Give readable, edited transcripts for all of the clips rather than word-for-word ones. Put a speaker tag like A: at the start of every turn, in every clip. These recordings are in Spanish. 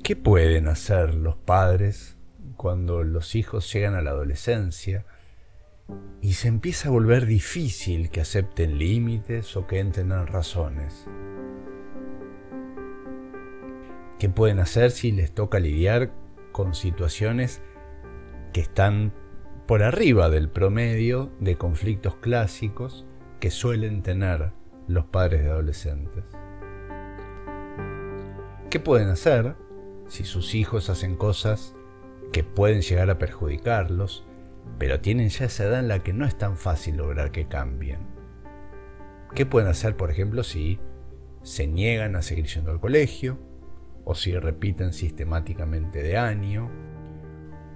A: ¿Qué pueden hacer los padres cuando los hijos llegan a la adolescencia y se empieza a volver difícil que acepten límites o que entiendan razones? ¿Qué pueden hacer si les toca lidiar con situaciones que están por arriba del promedio de conflictos clásicos que suelen tener los padres de adolescentes? ¿Qué pueden hacer si sus hijos hacen cosas que pueden llegar a perjudicarlos, pero tienen ya esa edad en la que no es tan fácil lograr que cambien? ¿Qué pueden hacer, por ejemplo, si se niegan a seguir yendo al colegio, o si repiten sistemáticamente de año,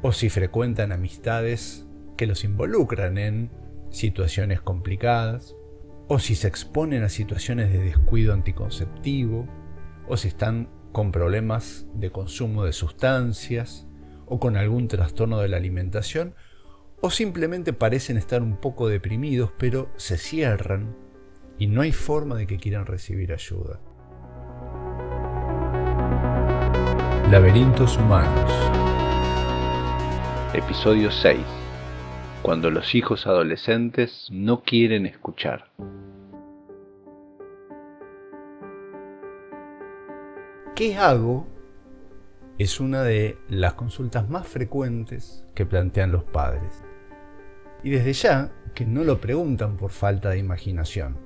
A: o si frecuentan amistades que los involucran en situaciones complicadas, o si se exponen a situaciones de descuido anticonceptivo, o si están con problemas de consumo de sustancias, o con algún trastorno de la alimentación, o simplemente parecen estar un poco deprimidos, pero se cierran y no hay forma de que quieran recibir ayuda. Laberintos humanos. Episodio 6. Cuando los hijos adolescentes no quieren escuchar. ¿Qué hago? Es una de las consultas más frecuentes que plantean los padres. Y desde ya que no lo preguntan por falta de imaginación.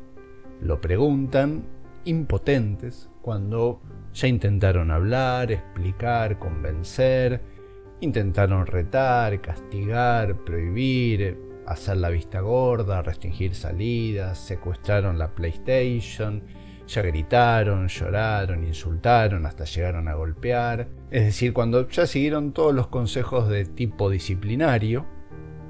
A: Lo preguntan impotentes cuando ya intentaron hablar, explicar, convencer, intentaron retar, castigar, prohibir, hacer la vista gorda, restringir salidas, secuestraron la PlayStation, ya gritaron, lloraron, insultaron, hasta llegaron a golpear. Es decir, cuando ya siguieron todos los consejos de tipo disciplinario,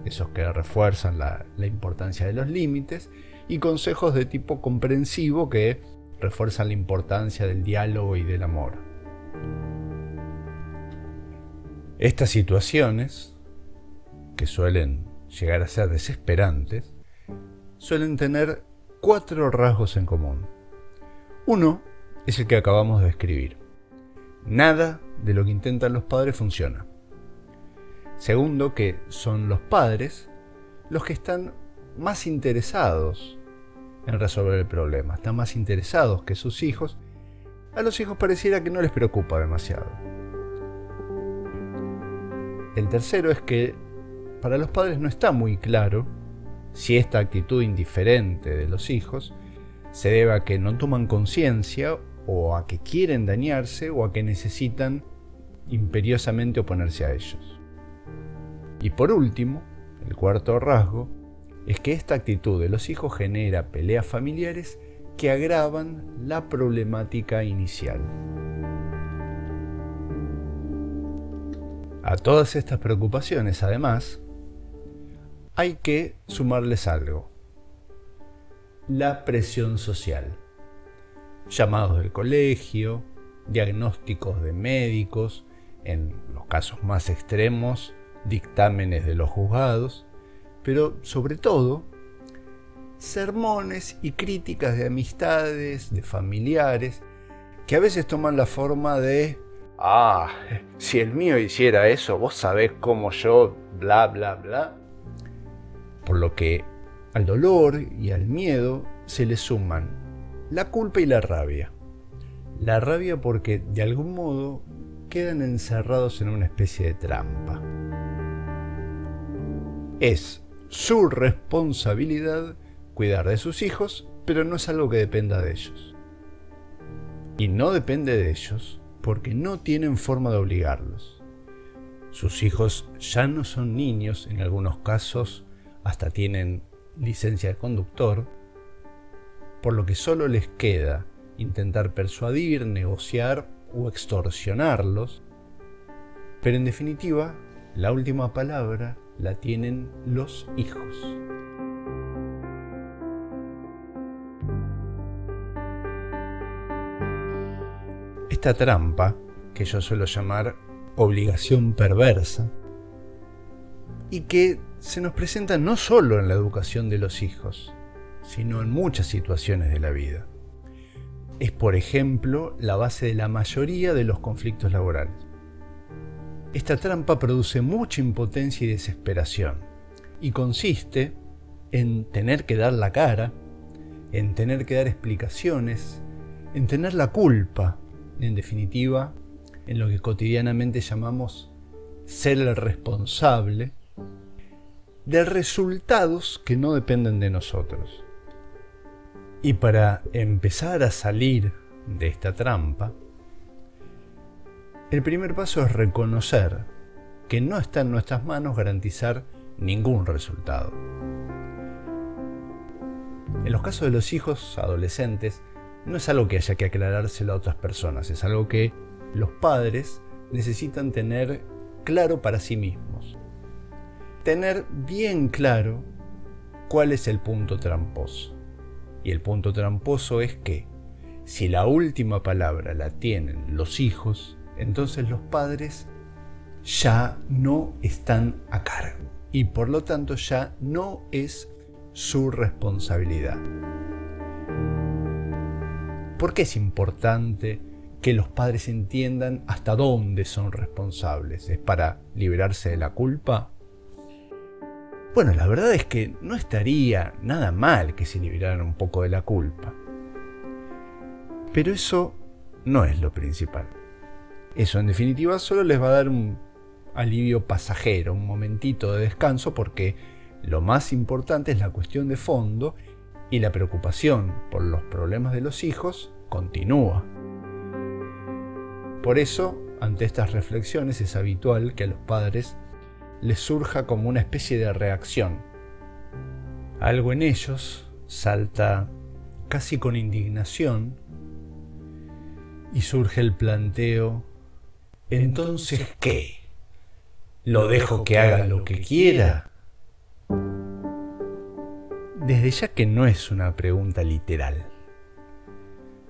A: esos que refuerzan la importancia de los límites, y consejos de tipo comprensivo que refuerzan la importancia del diálogo y del amor. Estas situaciones, que suelen llegar a ser desesperantes, suelen tener 4 rasgos en común. Uno es el que acabamos de describir. Nada de lo que intentan los padres funciona. Segundo, que son los padres los que están más interesados en resolver el problema, están más interesados que sus hijos. A los hijos pareciera que no les preocupa demasiado. El tercero es que para los padres no está muy claro si esta actitud indiferente de los hijos se debe a que no toman conciencia, o a que quieren dañarse, o a que necesitan imperiosamente oponerse a ellos. Y por último, el cuarto rasgo es que esta actitud de los hijos genera peleas familiares que agravan la problemática inicial. A todas estas preocupaciones, además, hay que sumarles algo: la presión social. Llamados del colegio, diagnósticos de médicos, en los casos más extremos, dictámenes de los juzgados, pero sobre todo, sermones y críticas de amistades, de familiares, que a veces toman la forma de: si el mío hiciera eso, vos sabés cómo yo, bla, bla, bla. Por lo que al dolor y al miedo se le suman la culpa y la rabia. La rabia porque de algún modo quedan encerrados en una especie de trampa. Es su responsabilidad cuidar de sus hijos, pero no es algo que dependa de ellos. Y no depende de ellos porque no tienen forma de obligarlos. Sus hijos ya no son niños, en algunos casos hasta tienen licencia de conductor, por lo que solo les queda intentar persuadir, negociar o extorsionarlos, pero en definitiva, la última palabra la tienen los hijos. Esta trampa, que yo suelo llamar obligación perversa, y que se nos presenta no solo en la educación de los hijos, sino en muchas situaciones de la vida. es, por ejemplo, la base de la mayoría de los conflictos laborales. Esta trampa produce mucha impotencia y desesperación, y consiste en tener que dar la cara, en tener que dar explicaciones, en tener la culpa, en definitiva, en lo que cotidianamente llamamos ser el responsable de resultados que no dependen de nosotros. Y para empezar a salir de esta trampa, el primer paso es reconocer que no está en nuestras manos garantizar ningún resultado. En los casos de los hijos adolescentes, no es algo que haya que aclarárselo a otras personas, es algo que los padres necesitan tener claro para sí mismos. Tener bien claro cuál es el punto tramposo. Y el punto tramposo es que, si la última palabra la tienen los hijos, entonces los padres ya no están a cargo. Y por lo tanto ya no es su responsabilidad. ¿Por qué es importante que los padres entiendan hasta dónde son responsables? ¿Es para liberarse de la culpa? Bueno, la verdad es que no estaría nada mal que se liberaran un poco de la culpa. Pero eso no es lo principal. Eso, en definitiva, solo les va a dar un alivio pasajero, un momentito de descanso, porque lo más importante es la cuestión de fondo y la preocupación por los problemas de los hijos continúa. Por eso, ante estas reflexiones, es habitual que a los padres les surja como una especie de reacción. Algo en ellos salta casi con indignación y surge el planteo: ¿entonces qué? ¿Lo dejo que haga lo que quiera? Desde ya que no es una pregunta literal,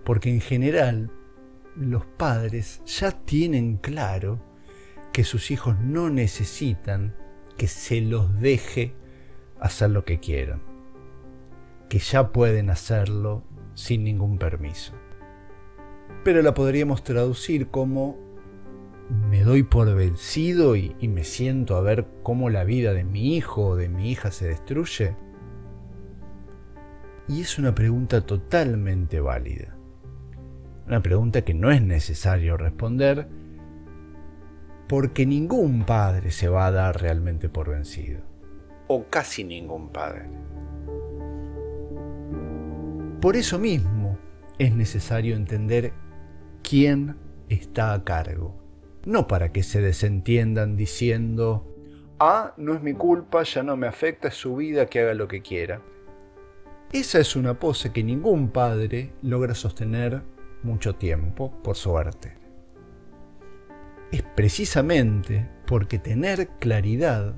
A: porque en general los padres ya tienen claro que sus hijos no necesitan que se los deje hacer lo que quieran, que ya pueden hacerlo sin ningún permiso. Pero la podríamos traducir como: me doy por vencido y me siento a ver cómo la vida de mi hijo o de mi hija se destruye. Y es una pregunta totalmente válida. Una pregunta que no es necesario responder, porque ningún padre se va a dar realmente por vencido. O casi ningún padre. Por eso mismo es necesario entender quién está a cargo. No para que se desentiendan diciendo: no es mi culpa, ya no me afecta, es su vida, que haga lo que quiera. Esa es una pose que ningún padre logra sostener mucho tiempo, por suerte. Es precisamente porque tener claridad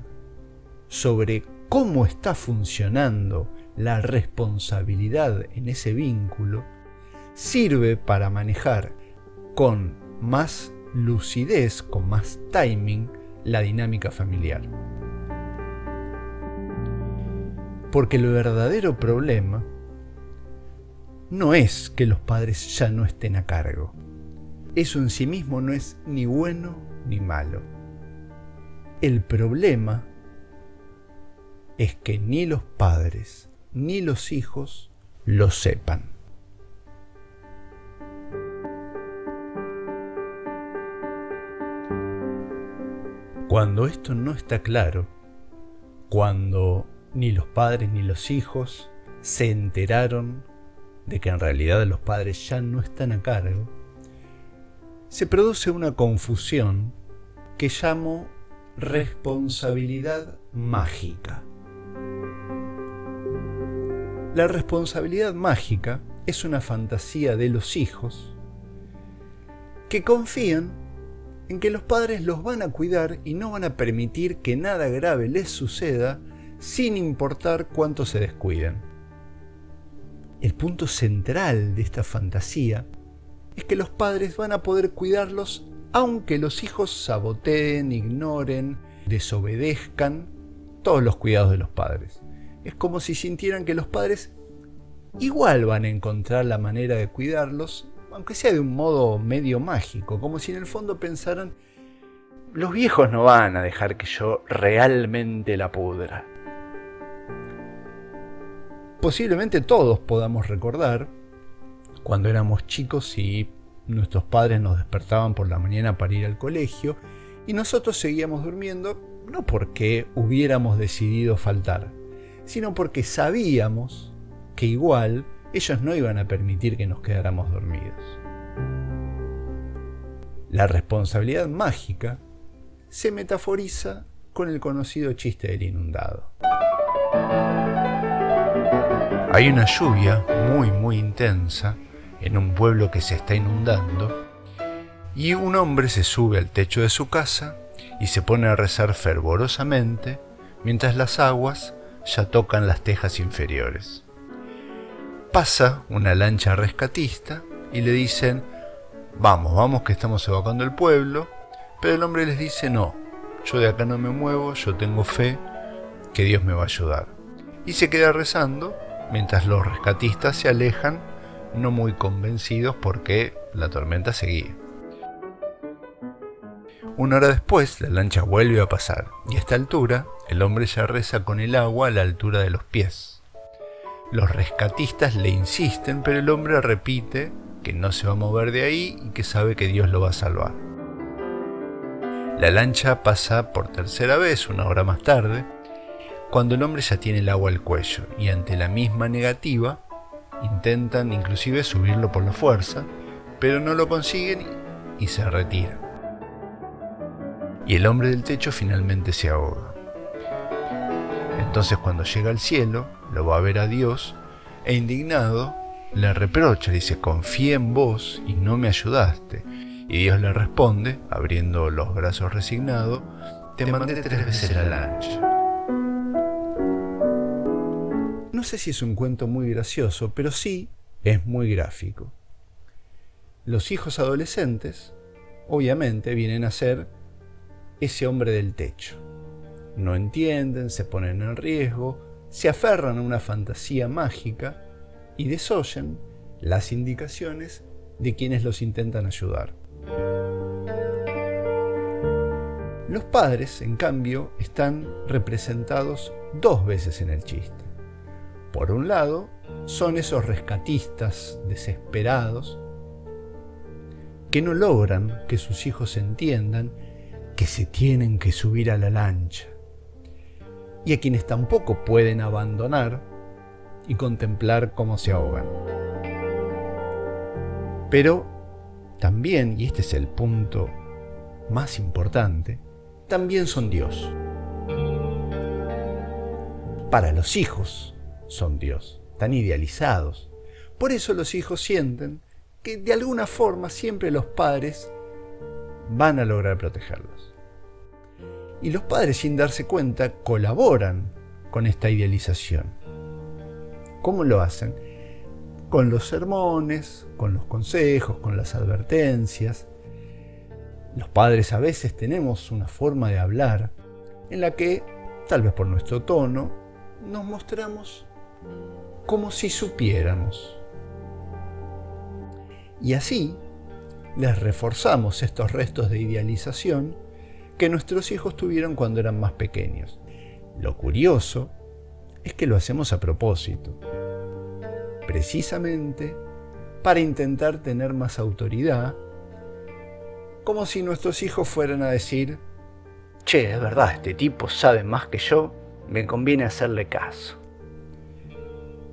A: sobre cómo está funcionando la responsabilidad en ese vínculo sirve para manejar con más lucidez, con más timing, la dinámica familiar. Porque el verdadero problema no es que los padres ya no estén a cargo. Eso en sí mismo no es ni bueno ni malo. El problema es que ni los padres ni los hijos lo sepan. Cuando esto no está claro, cuando ni los padres ni los hijos se enteraron de que en realidad los padres ya no están a cargo, se produce una confusión que llamo responsabilidad mágica. La responsabilidad mágica es una fantasía de los hijos que confían en que los padres los van a cuidar y no van a permitir que nada grave les suceda, sin importar cuánto se descuiden. El punto central de esta fantasía es que los padres van a poder cuidarlos aunque los hijos saboteen, ignoren, desobedezcan todos los cuidados de los padres. Es como si sintieran que los padres igual van a encontrar la manera de cuidarlos, aunque sea de un modo medio mágico, como si en el fondo pensaran: los viejos no van a dejar que yo realmente la pudra. Posiblemente todos podamos recordar cuando éramos chicos y nuestros padres nos despertaban por la mañana para ir al colegio y nosotros seguíamos durmiendo, no porque hubiéramos decidido faltar, sino porque sabíamos que igual ellos no iban a permitir que nos quedáramos dormidos. La responsabilidad mágica se metaforiza con el conocido chiste del inundado. Hay una lluvia muy intensa en un pueblo que se está inundando y un hombre se sube al techo de su casa y se pone a rezar fervorosamente mientras las aguas ya tocan las tejas inferiores. Pasa una lancha rescatista y le dicen: vamos que estamos evacuando el pueblo, pero el hombre les dice: no, yo de acá no me muevo, yo tengo fe que Dios me va a ayudar. Y se queda rezando mientras los rescatistas se alejan, no muy convencidos porque la tormenta seguía. Una hora después, la lancha vuelve a pasar, y a esta altura, el hombre ya reza con el agua a la altura de los pies. Los rescatistas le insisten, pero el hombre repite que no se va a mover de ahí y que sabe que Dios lo va a salvar. La lancha pasa por tercera vez, una hora más tarde, cuando el hombre ya tiene el agua al cuello, y ante la misma negativa, intentan inclusive subirlo por la fuerza, pero no lo consiguen y se retiran. Y el hombre del techo finalmente se ahoga. Entonces, cuando llega al cielo, lo va a ver a Dios e indignado le reprocha, dice: confié en vos y no me ayudaste. Y Dios le responde, abriendo los brazos resignado: te mandé 3 veces la lancha. No sé si es un cuento muy gracioso, pero sí es muy gráfico. Los hijos adolescentes, obviamente, vienen a ser ese hombre del techo. No entienden, se ponen en riesgo, se aferran a una fantasía mágica y desoyen las indicaciones de quienes los intentan ayudar. Los padres, en cambio, están representados 2 veces en el chiste. Por un lado, son esos rescatistas desesperados que no logran que sus hijos entiendan que se tienen que subir a la lancha, y a quienes tampoco pueden abandonar y contemplar cómo se ahogan. Pero también, y este es el punto más importante, también son Dios. Para los hijos son Dios, tan idealizados. Por eso los hijos sienten que de alguna forma siempre los padres van a lograr protegerlos. Y los padres, sin darse cuenta, colaboran con esta idealización. ¿Cómo lo hacen? Con los sermones, con los consejos, con las advertencias. Los padres a veces tenemos una forma de hablar en la que, tal vez por nuestro tono, nos mostramos como si supiéramos. Y así les reforzamos estos restos de idealización que nuestros hijos tuvieron cuando eran más pequeños. Lo curioso es que lo hacemos a propósito, precisamente para intentar tener más autoridad, como si nuestros hijos fueran a decir: che, es verdad, este tipo sabe más que yo, me conviene hacerle caso.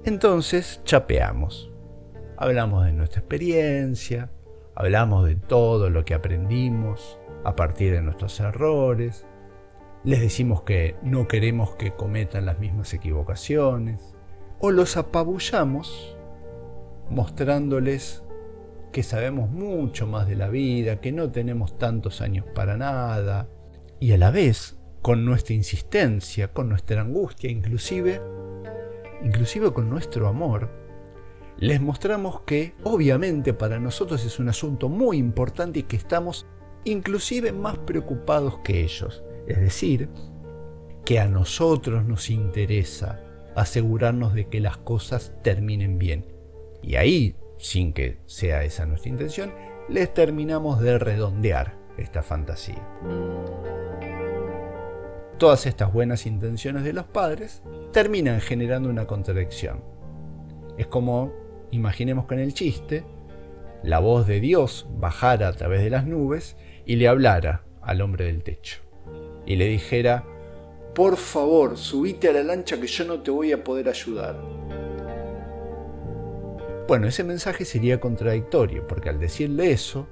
A: Entonces chapeamos, hablamos de nuestra experiencia, hablamos de todo lo que aprendimos a partir de nuestros errores, les decimos que no queremos que cometan las mismas equivocaciones, o los apabullamos mostrándoles que sabemos mucho más de la vida, que no tenemos tantos años para nada, y a la vez, con nuestra insistencia, con nuestra angustia, inclusive con nuestro amor, les mostramos que obviamente para nosotros es un asunto muy importante y que estamos inclusive más preocupados que ellos. Es decir, que a nosotros nos interesa asegurarnos de que las cosas terminen bien. Y ahí, sin que sea esa nuestra intención, les terminamos de redondear esta fantasía. Todas estas buenas intenciones de los padres terminan generando una contradicción. Es como, imaginemos que en el chiste, la voz de Dios bajara a través de las nubes y le hablara al hombre del techo. Y le dijera: por favor, subite a la lancha que yo no te voy a poder ayudar. Bueno, ese mensaje sería contradictorio, porque al decirle eso,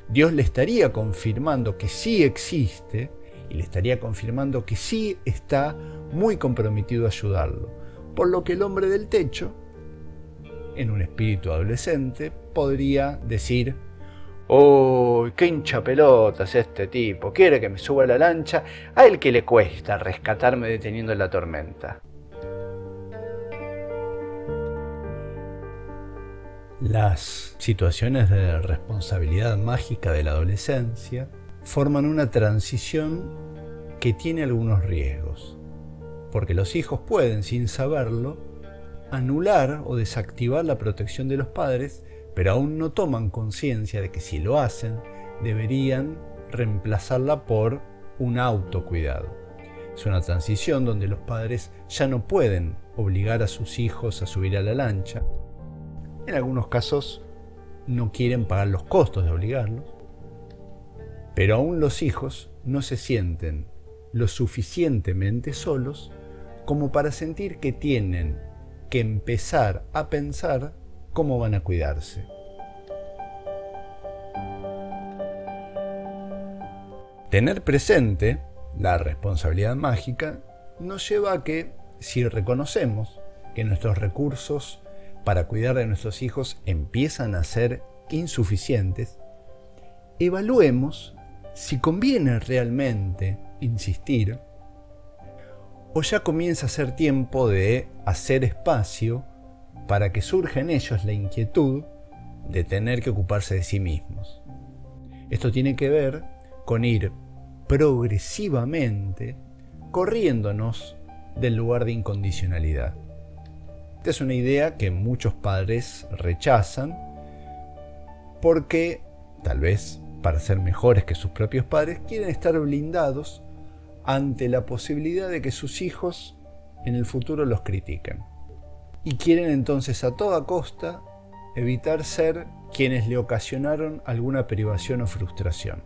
A: Dios le estaría confirmando que sí existe y le estaría confirmando que sí está muy comprometido a ayudarlo. Por lo que el hombre del techo, en un espíritu adolescente, podría decir: ¡oh, qué hinchapelotas este tipo! Quiere que me suba a la lancha, a él que le cuesta rescatarme deteniendo la tormenta. Las situaciones de responsabilidad mágica de la adolescencia forman una transición que tiene algunos riesgos, porque los hijos pueden, sin saberlo, anular o desactivar la protección de los padres, pero aún no toman conciencia de que si lo hacen, deberían reemplazarla por un autocuidado. Es una transición donde los padres ya no pueden obligar a sus hijos a subir a la lancha. En algunos casos no quieren pagar los costos de obligarlos, pero aún los hijos no se sienten lo suficientemente solos como para sentir que tienen que empezar a pensar cómo van a cuidarse. Tener presente la responsabilidad mágica nos lleva a que, si reconocemos que nuestros recursos para cuidar de nuestros hijos empiezan a ser insuficientes, evaluemos si conviene realmente insistir o ya comienza a ser tiempo de hacer espacio para que surja en ellos la inquietud de tener que ocuparse de sí mismos. Esto tiene que ver con ir progresivamente corriéndonos del lugar de incondicionalidad. Esta es una idea que muchos padres rechazan porque, tal vez para ser mejores que sus propios padres, quieren estar blindados ante la posibilidad de que sus hijos en el futuro los critiquen. Y quieren entonces a toda costa evitar ser quienes le ocasionaron alguna privación o frustración.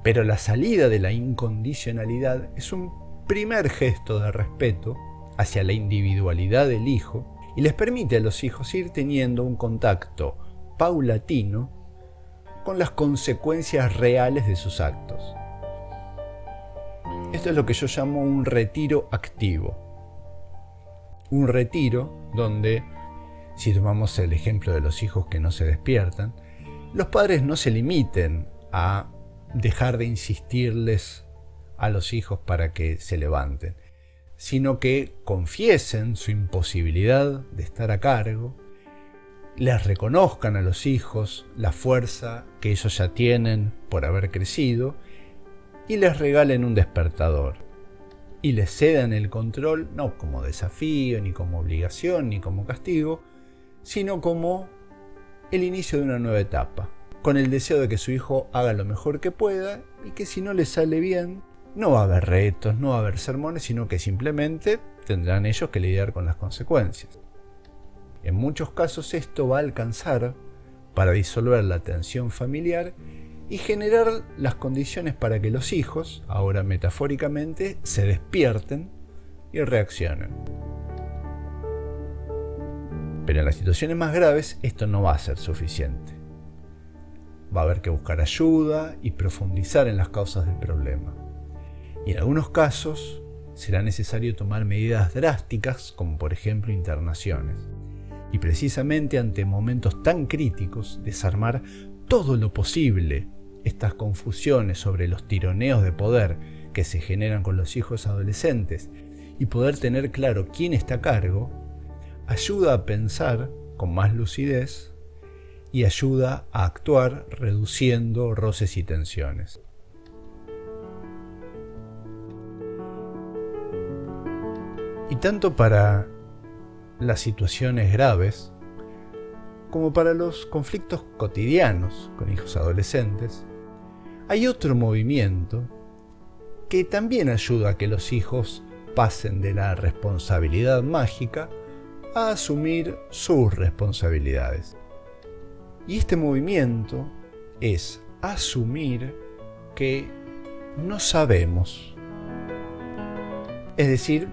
A: Pero la salida de la incondicionalidad es un primer gesto de respeto hacia la individualidad del hijo y les permite a los hijos ir teniendo un contacto paulatino con las consecuencias reales de sus actos. Esto es lo que yo llamo un retiro activo. Un retiro donde, si tomamos el ejemplo de los hijos que no se despiertan, los padres no se limiten a dejar de insistirles a los hijos para que se levanten, sino que confiesen su imposibilidad de estar a cargo, les reconozcan a los hijos la fuerza que ellos ya tienen por haber crecido y les regalen un despertador y les cedan el control no como desafío, ni como obligación, ni como castigo, sino como el inicio de una nueva etapa, con el deseo de que su hijo haga lo mejor que pueda y que si no le sale bien, no va a haber retos, no va a haber sermones, sino que simplemente tendrán ellos que lidiar con las consecuencias. En muchos casos esto va a alcanzar para disolver la tensión familiar y generar las condiciones para que los hijos, ahora metafóricamente, se despierten y reaccionen. Pero en las situaciones más graves esto no va a ser suficiente. Va a haber que buscar ayuda y profundizar en las causas del problema. Y en algunos casos será necesario tomar medidas drásticas, como por ejemplo internaciones. Y precisamente ante momentos tan críticos, desarmar todo lo posible estas confusiones sobre los tironeos de poder que se generan con los hijos adolescentes y poder tener claro quién está a cargo, ayuda a pensar con más lucidez y ayuda a actuar reduciendo roces y tensiones. Y tanto para las situaciones graves como para los conflictos cotidianos con hijos adolescentes, hay otro movimiento que también ayuda a que los hijos pasen de la responsabilidad mágica a asumir sus responsabilidades. Y este movimiento es asumir que no sabemos. Es decir,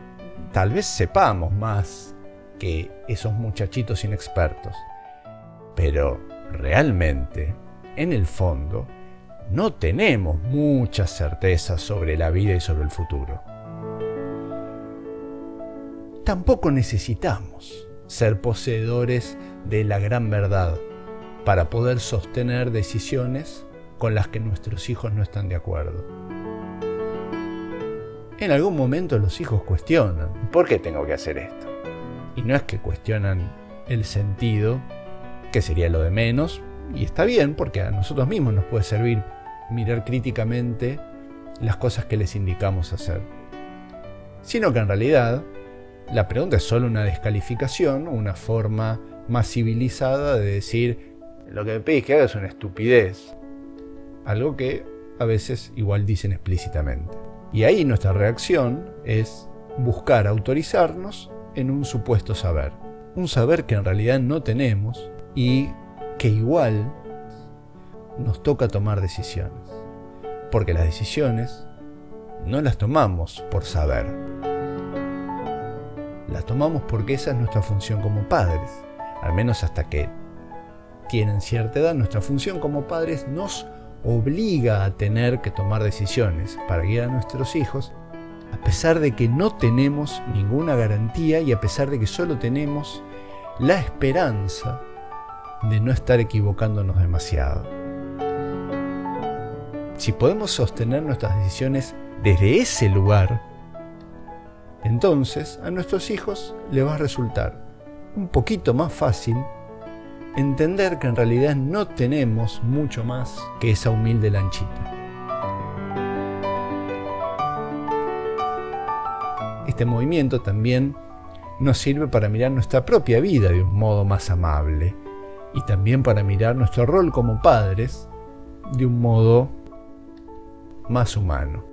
A: tal vez sepamos más que esos muchachitos inexpertos, pero realmente, en el fondo, no tenemos muchas certezas sobre la vida y sobre el futuro. Tampoco necesitamos ser poseedores de la gran verdad para poder sostener decisiones con las que nuestros hijos no están de acuerdo. En algún momento los hijos cuestionan, ¿por qué tengo que hacer esto? Y no es que cuestionan el sentido, que sería lo de menos, y está bien porque a nosotros mismos nos puede servir mirar críticamente las cosas que les indicamos hacer. Sino que en realidad la pregunta es solo una descalificación, una forma más civilizada de decir lo que me pedís que haga es una estupidez. Algo que a veces igual dicen explícitamente. Y ahí nuestra reacción es buscar autorizarnos en un supuesto saber. Un saber que en realidad no tenemos y que igual nos toca tomar decisiones. Porque las decisiones no las tomamos por saber. Las tomamos porque esa es nuestra función como padres. Al menos hasta que tienen cierta edad, nuestra función como padres nos obliga a tener que tomar decisiones para guiar a nuestros hijos, a pesar de que no tenemos ninguna garantía y a pesar de que solo tenemos la esperanza de no estar equivocándonos demasiado. Si podemos sostener nuestras decisiones desde ese lugar, entonces a nuestros hijos les va a resultar un poquito más fácil entender que en realidad no tenemos mucho más que esa humilde lanchita. Este movimiento también nos sirve para mirar nuestra propia vida de un modo más amable y también para mirar nuestro rol como padres de un modo más humano.